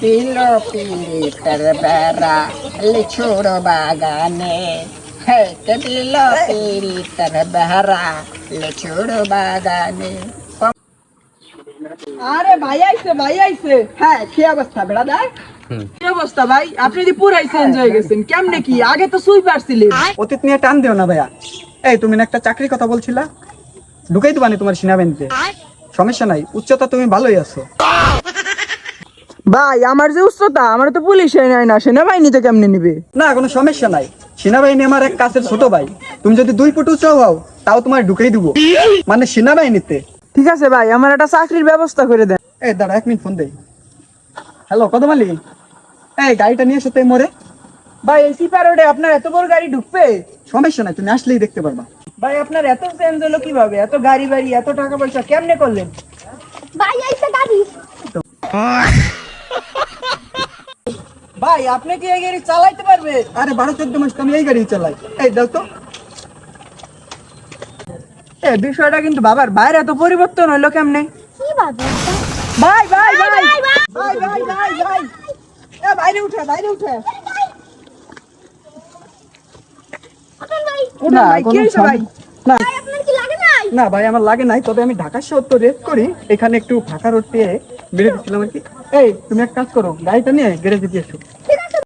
দিল পিরিতের বেড়া লিচুর বাগানে, হেঁকে দিল পিরিতের বেড়া লিচুর বাগানে। আরে ভাই আইছে। হ্যাঁ, কি অবস্থা বেড়া দা? কি অবস্থা ভাই? আপনি যে পুরাই চেঞ্জ হয়ে গেছেন, কেমনে কি? আগে তো সুইপার ছিলেন। অতীত নিয়ে টান দিও না ভাইয়া। এই তুমি না একটা চাকরির কথা বলছিলা, ঢুকাই তো বানি তোমার সেনাবাহিনীতে। সমস্যা নাই, উচ্চতা তুমি ভালোই আছো। ভাই আমার যে উচ্চতা, আমার তো পুলিশে নেয় না, সেনাবাহিনীতে কেমনে নিবে? না কোনো সমস্যা নাই, সেনাবাহিনী আমার এক কাছের ছোট ভাই। তুমি যদি 2 ফুট উঁচু হও তাও তোমার ঢুকাই দিব, মানে সেনাবাহিনীতে। ঠিক আছে ভাই, আমার একটা চাকরির ব্যবস্থা করে দেন। এই দাঁড়া 1 মিনিট ফোন দেই। হ্যালো কদম আলী, এই গাড়িটা নিয়ে এসো তো এই মোড়ে। ভাই এই সিপার রোডে আপনার এত বড় গাড়ি ঢুকবে? সমস্যা নাই, তুমি আসলেই দেখতে পারবা। ভাই আপনার এত চেঞ্জ হলো কিভাবে? এত গাড়ি বাড়ি, এত টাকা পয়সা কেমনে করলেন? ভাই আইছে গাড়ি। ভাই আপনি কি এই গাড়ি চালাইতে পারবে? আরে 12-14 মাস তো আমি এই গাড়ি চালাই। এই দাও তো। এই বিষয়টা কিন্তু বাবার বাইরে এত পরিবর্তন হইলো কেমনে? কি বাবা? ভাই ভাই ভাই ভাই, ভাই। ভাই ভাই ভাই ভাই এ বাইরে উঠে আপনার ভাই, উঠে ভাই, কি হইছে ভাই? না ভাই আপনার কি লাগে নাই? না ভাই আমার লাগে নাই, তবে আমি ঢাকা শহর তো রেস করি, এখানে একটু ফাঁকা রোড পেয়ে বেরিয়ে দিচ্ছিলাম আর কি। এই তুমি এক কাজ করো, গাড়িটা নিয়ে গ্যারেজে দিয়ে এসো। ঠিক